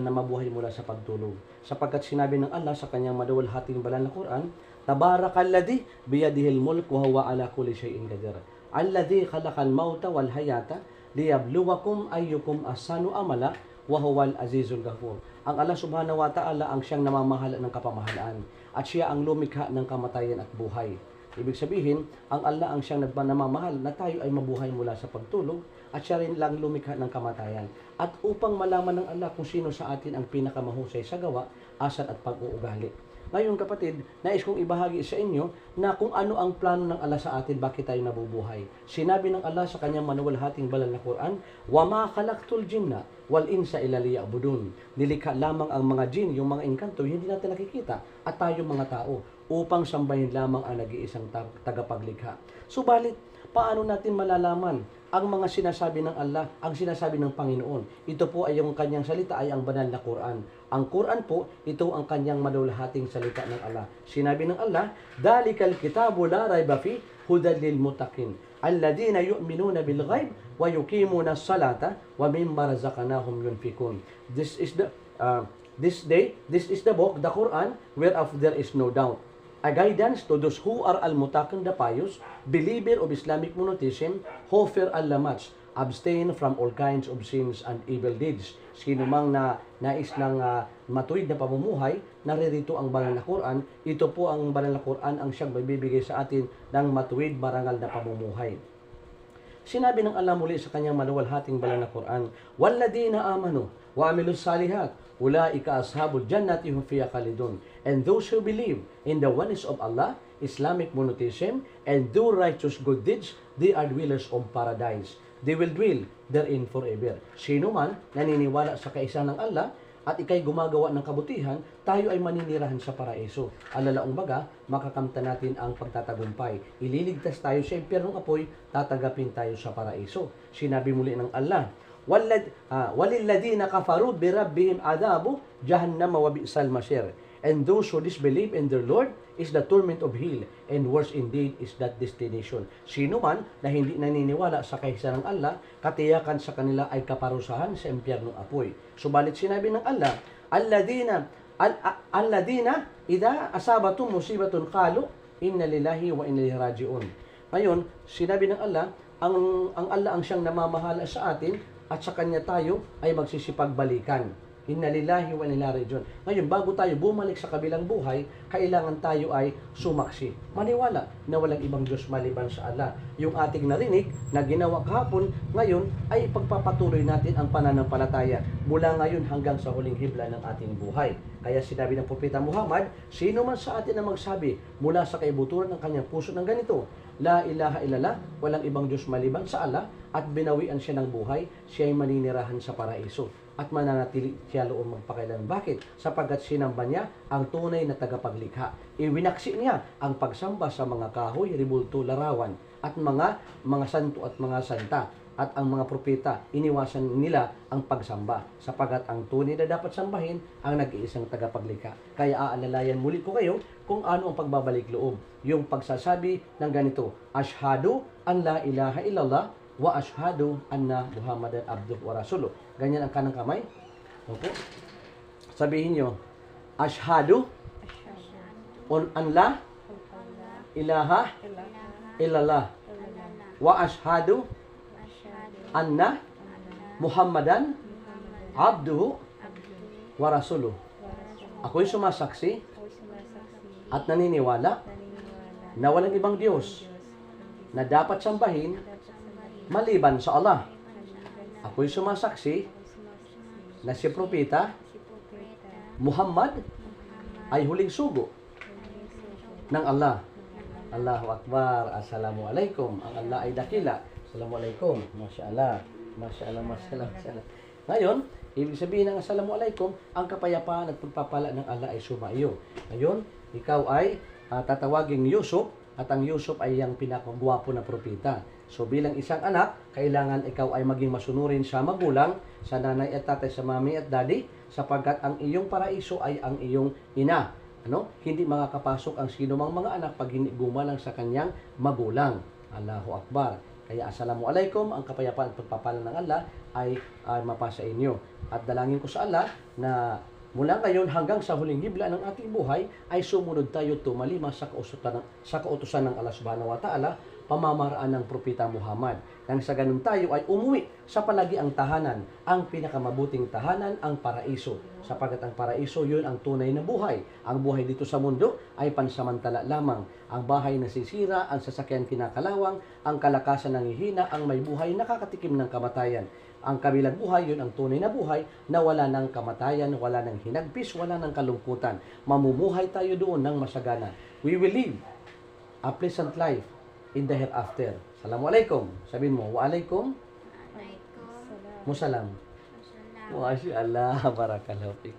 na mabuhay mula sa pagtulog. Sapagkat sinabi ng Allah sa kanyang maluwalhating banal na Quran, Tabarakalladhi biyadihil mulk wa huwa ala kulli shay'in qadir. Alladhi khalaqal mauta wal hayata liyabluwakum ayyukum ahsanu amala wa huwal azizul ghafur. Ang Allah subhanahu wa ta'ala ang siyang namamahala ng kapamahalaan at siya ang lumikha ng kamatayan at buhay. Ibig sabihin, ang Allah ang siyang namamahal na tayo ay mabuhay mula sa pagtulog at siya rin lang lumikha ng kamatayan. At upang malaman ng Allah kung sino sa atin ang pinakamahusay sa gawa, asal at pag-uugali. Ngayon kapatid, nais kong ibahagi sa inyo na kung ano ang plano ng Allah sa atin, bakit tayo nabubuhay. Sinabi ng Allah sa kanyang manuwalhating banal na Quran, وَمَا خَلَقْتُ الْجِنَّ وَالْإِنسَ إِلَّا لِيَعْبُدُونَ. Nilikha lamang ang mga jin, yung mga engkanto, hindi natin nakikita, at tayo mga tao, upang sambahin lamang ang nag-iisang tagapaglikha. Subalit, paano natin malalaman ang mga sinasabi ng Allah, ang sinasabi ng Panginoon? Ito po ay yung kanyang salita, ay ang banal na Quran. Ang Quran po, ito ang kanyang maluwalhating salita ng Allah. Sinabi ng Allah, Dalikal kitabu la rayba fi hudan lil muttaqin alladhina yu'minuna bil ghaib wa yuqimuna as-salata wa mimma razaqnahum yunfikun. This is the book, the Quran, whereof there is no doubt. A guidance to those who are al-mutaqin, the pious, believer of Islamic monotheism, who fear Allah much, abstain from all kinds of sins and evil deeds. Sino mang na nais ng matuwid na pamumuhay, naririto ang banal na Quran. Ito po ang banal na Quran ang siyang magbibigay sa atin ng matuwid, marangal na pamumuhay. Sinabi ng Allah muli sa kanyang maluwalhating banal na Quran, Walladina amanu wa amilus salihat, ulaika ashabul jannati hum fiha khalidun. And those who believe in the oneness of Allah, Islamic monotheism, and do righteous good deeds, they are dwellers of paradise. They will dwell therein forever. Sino man naniniwala sa kaisa ng Allah at ikay gumagawa ng kabutihan, tayo ay maninirahan sa paraiso. Alalaong baga, makakamta natin ang pagtatagumpay. Ililigtas tayo sa impyernong apoy, tatanggapin tayo sa paraiso. Sinabi muli ng Allah, walilladina kafaru birabbihim adabu jahannama wa bi'sal masir. And those who disbelieve in their Lord is the torment of hell, and worse indeed is that destination. Sino man na hindi naniniwala sa kaisa ng Allah, katiyakan sa kanila ay kaparusahan sa impyernong apoy. Subalit sinabi ng Allah, Alladina idha asabatum musibatun qalu inna lillahi wa inna ilaihi raji'un. Ngayon, sinabi ng Allah, ang Allah ang siyang namamahala sa atin at sa kanya tayo ay magsisipagbalikan. Inna lillahi wa inna ilaihi raji'un. Ngayon, bago tayo bumalik sa kabilang buhay, kailangan tayo ay sumaksi. Maniwala na walang ibang Diyos maliban sa Allah. Yung ating narinig na ginawa kahapon, ngayon ay pagpapatuloy natin ang pananampalataya mula ngayon hanggang sa huling hibla ng ating buhay. Kaya sinabi ng Propeta Muhammad, sino man sa atin na magsabi mula sa kaibuturan ng kanyang puso ng ganito, La ilaha illallah, walang ibang Diyos maliban sa Allah, at binawian siya ng buhay, siya ay maninirahan sa paraiso at mananatili siya loob magpakailan. Bakit? Sapagkat sinamba niya ang tunay na tagapaglikha. Iwinaksi niya ang pagsamba sa mga kahoy, ribulto, larawan at mga santo at mga santa. At ang mga propeta, iniwasan nila ang pagsamba sapagkat ang tunay na dapat sambahin ang nag-iisang tagapaglikha. Kaya aalalayan muli ko kayo kung ano ang pagbabalik loob. Yung pagsasabi ng ganito, Ashhadu an la ilaha illallah wa ashhadu anna Muhammadan abduhu wa rasuluh. Ganyan ang kanang kamay. Opo. Sabihin nyo, Ashhadu an la ilaha illallah wa ashhadu anna Muhammadan abduhu wa rasuluh. Ako'y sumasaksi at naniniwala na walang ibang Diyos na dapat sambahin maliban sa Allah. Ako'y sumasaksi na si Propeta Muhammad ay huling sugo ng Allah. Allahu Akbar. Assalamualaikum. Ang Allah ay dakila. Assalamualaikum. Masya Allah. Masya Allah. Masya Allah. Masya Allah. Ngayon, ibig sabihin ng Assalamualaikum, ang kapayapaan at pagpapala ng Allah ay sumaiyo. Ngayon, ikaw ay tatawaging Yusuf, at ang Yusuf ay ang pinakagwapo na propeta. So bilang isang anak, kailangan ikaw ay maging masunurin sa magulang, sa nanay at tatay, sa mami at daddy, sapagkat ang iyong paraiso ay ang iyong ina. Hindi makakapasok ang sino mang mga anak pag hindi gumalang sa kanyang magulang. Allahu Akbar. Kaya assalamualaikum, ang kapayapaan at pagpapala ng Allah ay mapasa inyo. At dalangin ko sa Allah na mula ngayon hanggang sa huling hibla ng ating buhay ay sumunod tayo tumalima sa kautusan ng Allah subhanahu wa ta'ala, pamamaraan ng Propeta Muhammad. Nang sa ganun tayo ay umuwi sa palagiang tahanan, ang pinakamabuting tahanan, ang paraiso. Sapagat ang paraiso, yun ang tunay na buhay. Ang buhay dito sa mundo ay pansamantala lamang. Ang bahay nasisira, ang sasakyan kinakalawang, ang kalakasan nanghihina, ang may buhay nakakatikim ng kamatayan. Ang kabilang buhay, yun ang tunay na buhay na wala ng kamatayan, wala ng hinagpis, wala ng kalungkutan. Mamumuhay tayo doon ng masagana. We will live a pleasant life in the hereafter. Assalamualaikum. Sabihin mo, waalaikum. Waalaikumsalam. Musalam. Masya Allah. Barakallahu fik.